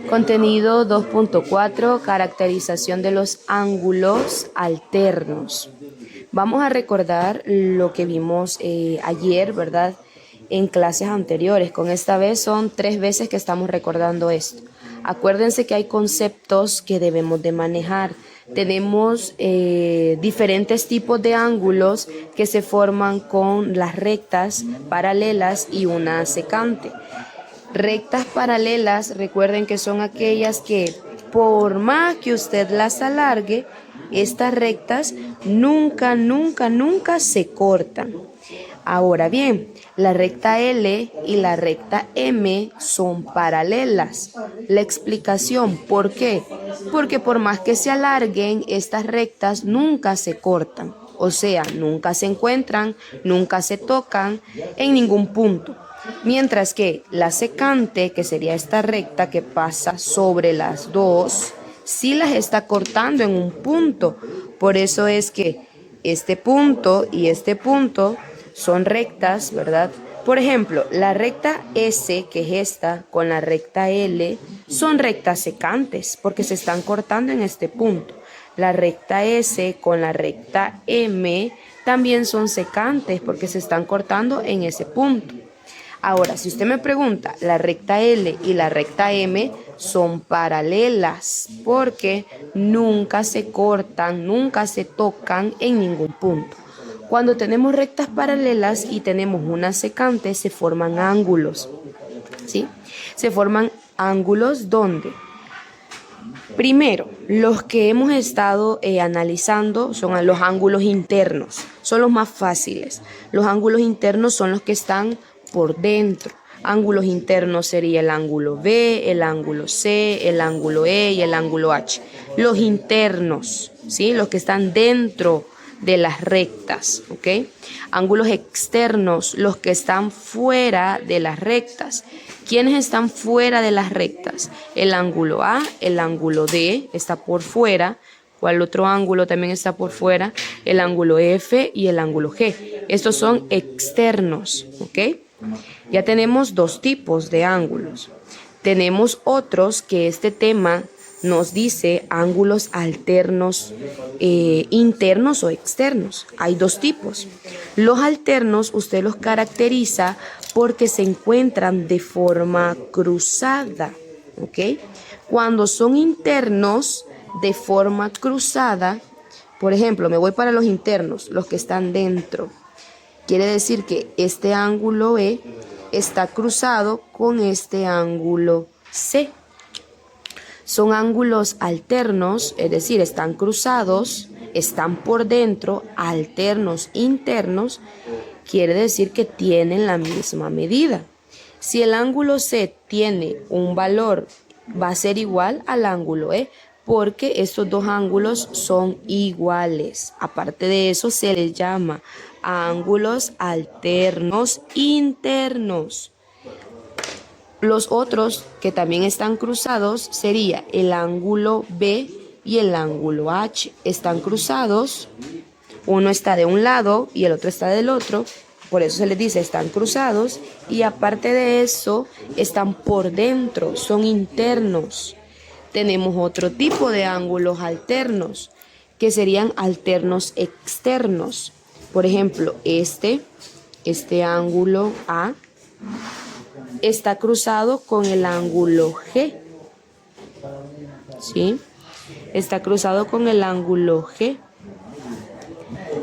Contenido 2.4, caracterización de los ángulos alternos. Vamos a recordar lo que vimos ayer, ¿verdad? En clases anteriores. Con esta vez son 3 veces que estamos recordando esto. Acuérdense que hay conceptos que debemos de manejar. Tenemos diferentes tipos de ángulos que se forman con las rectas, paralelas y una secante. Rectas paralelas, recuerden que son aquellas que por más que usted las alargue, estas rectas nunca se cortan. Ahora bien, la recta L y la recta M son paralelas. La explicación, ¿por qué? Porque por más que se alarguen, estas rectas nunca se cortan. O sea, nunca se encuentran, nunca se tocan en ningún punto. Mientras que la secante, que sería esta recta que pasa sobre las dos, sí las está cortando en un punto. Por eso es que este punto y este punto son rectas, ¿verdad? Por ejemplo, la recta S, que es esta, con la recta L, son rectas secantes porque se están cortando en este punto. La recta S con la recta M también son secantes porque se están cortando en ese punto. Ahora, si usted me pregunta, la recta L y la recta M son paralelas porque nunca se cortan, nunca se tocan en ningún punto. Cuando tenemos rectas paralelas y tenemos una secante, se forman ángulos, ¿sí? Se forman ángulos donde, primero, los que hemos estado analizando son los ángulos internos, son los más fáciles. Los ángulos internos son los que están por dentro. Ángulos internos sería el ángulo B, el ángulo C, el ángulo E y el ángulo H. Los internos, ¿sí? Los que están dentro de las rectas, ¿ok? Ángulos externos, los que están fuera de las rectas. ¿Quiénes están fuera de las rectas? El ángulo A, el ángulo D está por fuera. ¿Cuál otro ángulo también está por fuera? El ángulo F y el ángulo G. Estos son externos, ¿ok? Ya tenemos 2 tipos de ángulos. Tenemos otros que este tema nos dice ángulos alternos internos o externos. Hay 2 tipos. Los alternos usted los caracteriza porque se encuentran de forma cruzada, ¿ok? Cuando son internos de forma cruzada, por ejemplo, me voy para los internos, los que están dentro. Quiere decir que este ángulo E está cruzado con este ángulo C. Son ángulos alternos, es decir, están cruzados, están por dentro, alternos, internos, quiere decir que tienen la misma medida. Si el ángulo C tiene un valor, va a ser igual al ángulo E, porque estos 2 ángulos son iguales. Aparte de eso, se les llama ángulos alternos internos. Los otros que también están cruzados sería el ángulo B y el ángulo H. Están cruzados, uno está de un lado y el otro está del otro, por eso se les dice están cruzados, y aparte de eso están por dentro, son internos. Tenemos otro tipo de ángulos alternos, que serían alternos externos. Por ejemplo, este ángulo A está cruzado con el ángulo G, ¿sí? Está cruzado con el ángulo G.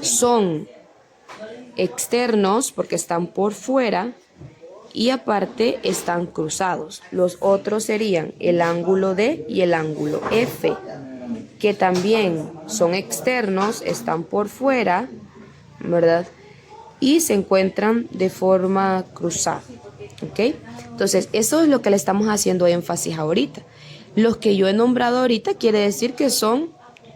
Son externos porque están por fuera y aparte están cruzados. Los otros serían el ángulo D y el ángulo F, que también son externos, están por fuera, ¿verdad? Y se encuentran de forma cruzada, ¿ok? Entonces, eso es lo que le estamos haciendo énfasis ahorita. Los que yo he nombrado ahorita quiere decir que son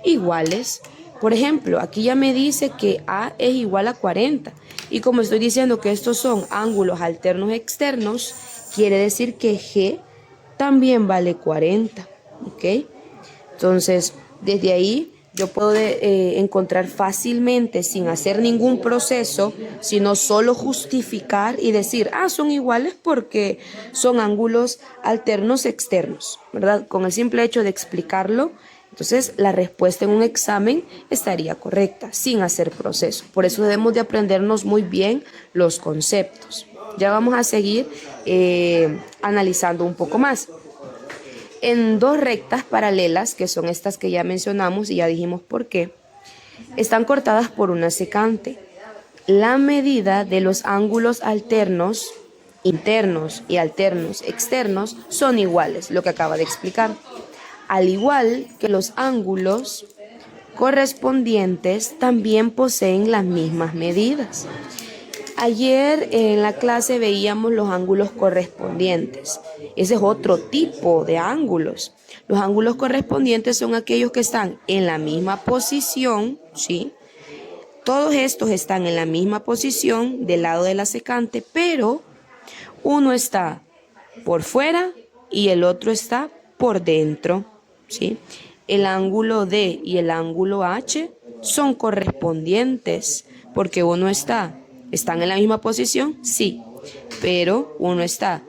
iguales. Por ejemplo, aquí ya me dice que A es igual a 40. Y como estoy diciendo que estos son ángulos alternos externos, quiere decir que G también vale 40, ¿ok? Entonces, desde ahí yo puedo encontrar fácilmente sin hacer ningún proceso, sino solo justificar y decir, son iguales porque son ángulos alternos externos, ¿verdad? Con el simple hecho de explicarlo, entonces la respuesta en un examen estaría correcta, sin hacer proceso. Por eso debemos de aprendernos muy bien los conceptos. Ya vamos a seguir analizando un poco más. En dos rectas paralelas, que son estas que ya mencionamos y ya dijimos por qué, están cortadas por una secante. La medida de los ángulos alternos, internos y alternos externos son iguales, lo que acaba de explicar. Al igual que los ángulos correspondientes también poseen las mismas medidas. Ayer en la clase veíamos los ángulos correspondientes. Ese es otro tipo de ángulos. Los ángulos correspondientes son aquellos que están en la misma posición, ¿sí? Todos estos están en la misma posición del lado de la secante, pero uno está por fuera y el otro está por dentro, ¿sí? El ángulo D y el ángulo H son correspondientes porque uno ¿están en la misma posición? Sí, pero uno está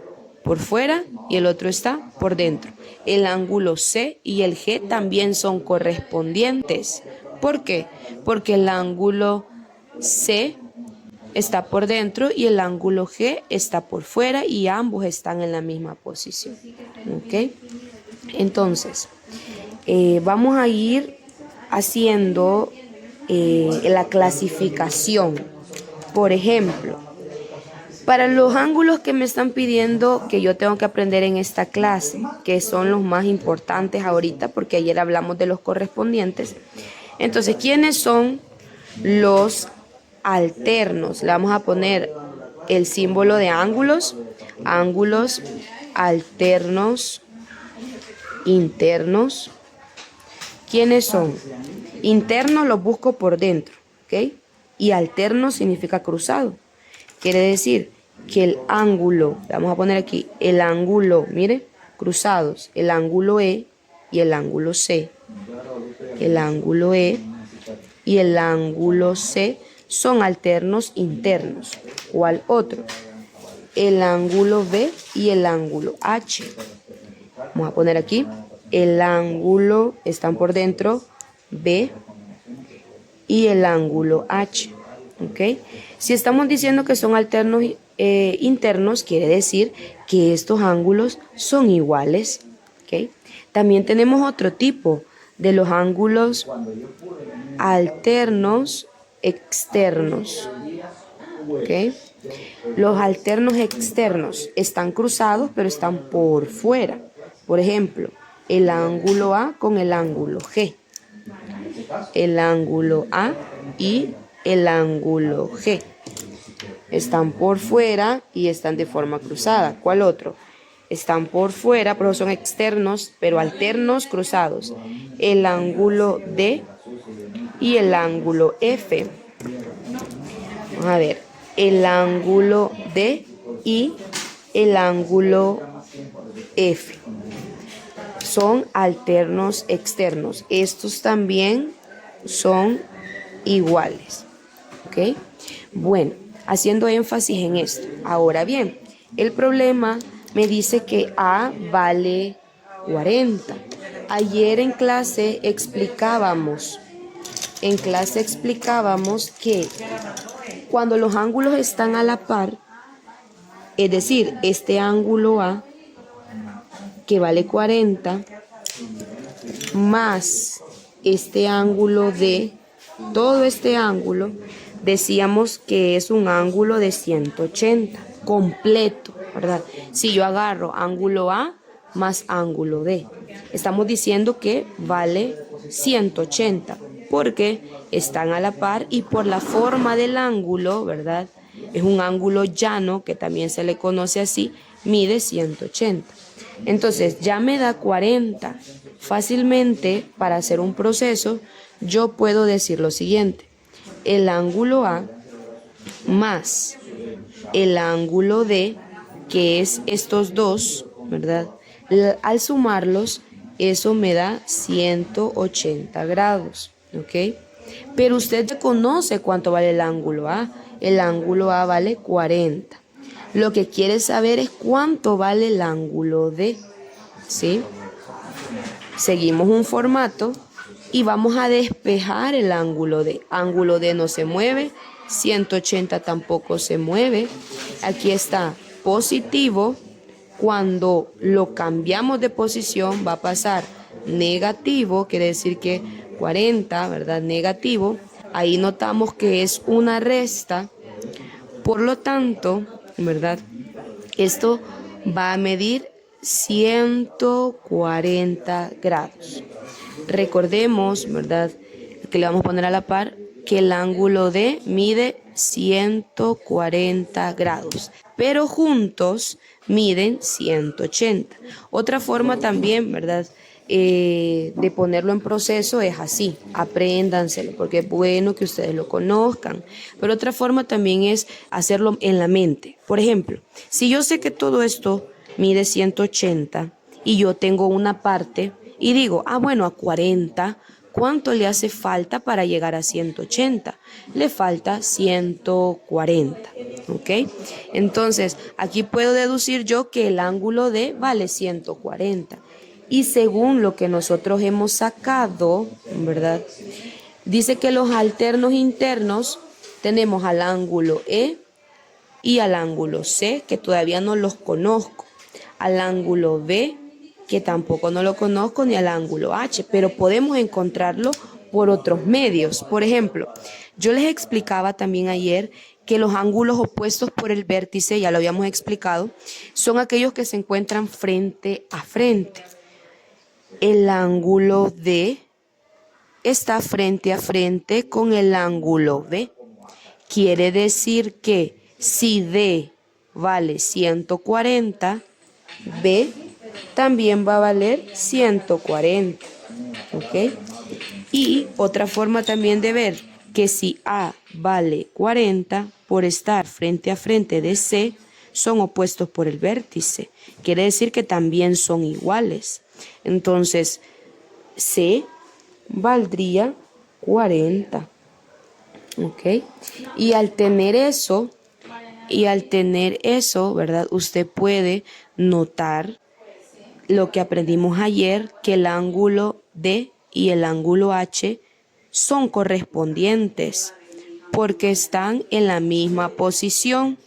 por fuera y el otro está por dentro. El ángulo C y el G también son correspondientes. ¿Por qué? Porque el ángulo C está por dentro y el ángulo G está por fuera y ambos están en la misma posición. ¿Ok? Entonces, vamos a ir haciendo la clasificación. Por ejemplo, para los ángulos que me están pidiendo que yo tengo que aprender en esta clase, que son los más importantes ahorita, porque ayer hablamos de los correspondientes. Entonces, ¿quiénes son los alternos? Le vamos a poner el símbolo de ángulos, ángulos alternos, internos. ¿Quiénes son? Internos los busco por dentro, ¿ok? Y alterno significa cruzado. Quiere decir que el ángulo, vamos a poner aquí, el ángulo, mire, cruzados, el ángulo E y el ángulo C. El ángulo E y el ángulo C son alternos internos. ¿Cuál otro? El ángulo B y el ángulo H. Vamos a poner aquí, el ángulo, están por dentro, B y el ángulo H, ¿ok? Si estamos diciendo que son alternos internos, quiere decir que estos ángulos son iguales, ¿ok? También tenemos otro tipo de los ángulos alternos externos, ¿ok? Los alternos externos están cruzados, pero están por fuera. Por ejemplo, el ángulo A con el ángulo G. El ángulo A y el ángulo G están por fuera y están de forma cruzada. ¿Cuál otro? Están por fuera, pero son externos, pero alternos cruzados. El ángulo D y el ángulo F. Vamos a ver, el ángulo D y el ángulo F son alternos externos. Estos también son iguales, ¿ok? Bueno, haciendo énfasis en esto. Ahora bien, el problema me dice que A vale 40. Ayer en clase explicábamos que cuando los ángulos están a la par, es decir, este ángulo A que vale 40 más este ángulo D, todo este ángulo, decíamos que es un ángulo de 180 completo, ¿verdad? Si yo agarro ángulo A más ángulo D, estamos diciendo que vale 180 porque están a la par y por la forma del ángulo, ¿verdad? Es un ángulo llano, que también se le conoce así, mide 180. Entonces ya me da 40. Fácilmente, para hacer un proceso, yo puedo decir lo siguiente: el ángulo A más el ángulo D, que es estos dos, ¿verdad? Al sumarlos, eso me da 180 grados. ¿ok? Pero usted ya conoce cuánto vale el ángulo A. El ángulo A vale 40. Lo que quiere saber es cuánto vale el ángulo D, ¿sí? Seguimos un formato y vamos a despejar el ángulo D. Ángulo D no se mueve, 180 tampoco se mueve. Aquí está positivo. Cuando lo cambiamos de posición va a pasar negativo, quiere decir que 40, ¿verdad? Negativo. Ahí notamos que es una resta. Por lo tanto, ¿verdad? Esto va a medir 140 grados. Recordemos, ¿verdad? Que le vamos a poner a la par que el ángulo D mide 140 grados, pero juntos miden 180. Otra forma también, ¿verdad? De ponerlo en proceso es así, apréndanselo, porque es bueno que ustedes lo conozcan. Pero otra forma también es hacerlo en la mente. Por ejemplo, si yo sé que todo esto mide 180 y yo tengo una parte y digo, bueno, a 40, ¿cuánto le hace falta para llegar a 180? Le falta 140, ¿ok? Entonces, aquí puedo deducir yo que el ángulo D vale 140. Y según lo que nosotros hemos sacado, ¿verdad? Dice que los alternos internos tenemos al ángulo E y al ángulo C, que todavía no los conozco, al ángulo B, que tampoco no lo conozco, ni al ángulo H, pero podemos encontrarlo por otros medios. Por ejemplo, yo les explicaba también ayer que los ángulos opuestos por el vértice, ya lo habíamos explicado, son aquellos que se encuentran frente a frente. El ángulo D está frente a frente con el ángulo B. Quiere decir que si D vale 140, B también va a valer 140, ¿ok? Y otra forma también de ver que si A vale 40, por estar frente a frente de C, son opuestos por el vértice. Quiere decir que también son iguales. Entonces, C valdría 40, ¿ok? Y al tener eso, ¿verdad? Usted puede notar lo que aprendimos ayer, que el ángulo D y el ángulo H son correspondientes porque están en la misma posición.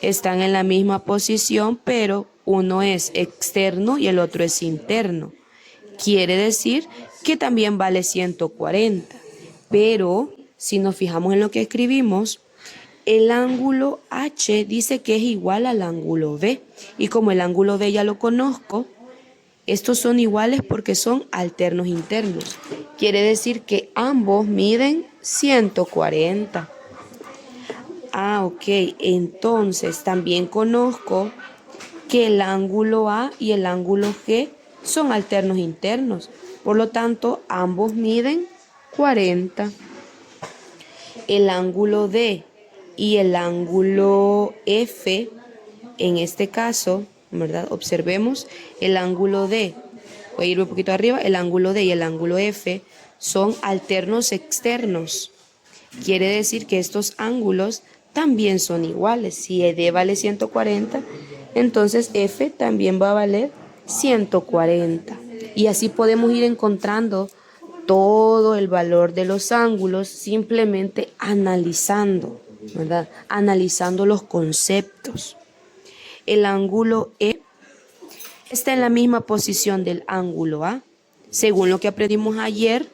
Están en la misma posición, pero uno es externo y el otro es interno. Quiere decir que también vale 140. Pero si nos fijamos en lo que escribimos, el ángulo H dice que es igual al ángulo B. Y como el ángulo B ya lo conozco, estos son iguales porque son alternos internos. Quiere decir que ambos miden 140. Ok. Entonces también conozco que el ángulo A y el ángulo G son alternos internos. Por lo tanto, ambos miden 40. El ángulo D y el ángulo F, en este caso, ¿verdad? Observemos el ángulo D. Voy a ir un poquito arriba. El ángulo D y el ángulo F son alternos externos. Quiere decir que estos ángulos también son iguales. Si D vale 140, entonces F también va a valer 140. Y así podemos ir encontrando todo el valor de los ángulos simplemente analizando, ¿verdad? Analizando los conceptos. El ángulo E está en la misma posición del ángulo A. Según lo que aprendimos ayer,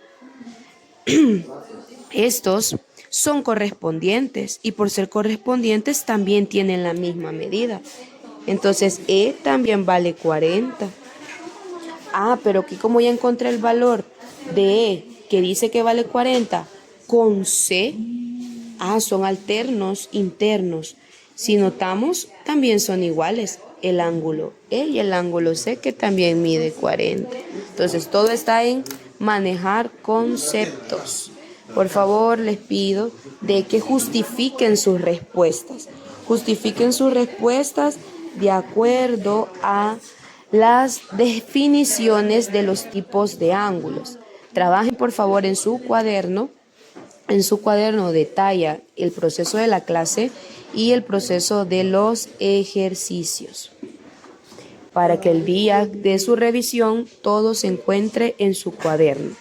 estos son correspondientes y por ser correspondientes también tienen la misma medida. Entonces E también vale 40. Pero aquí como ya encontré el valor de E que dice que vale 40 con C, son alternos internos. Si notamos, también son iguales el ángulo E y el ángulo C, que también mide 40. Entonces todo está en manejar conceptos. Por favor, les pido de que justifiquen sus respuestas. Justifiquen sus respuestas de acuerdo a las definiciones de los tipos de ángulos. Trabajen por favor en su cuaderno. En su cuaderno detalla el proceso de la clase y el proceso de los ejercicios, para que el día de su revisión todo se encuentre en su cuaderno.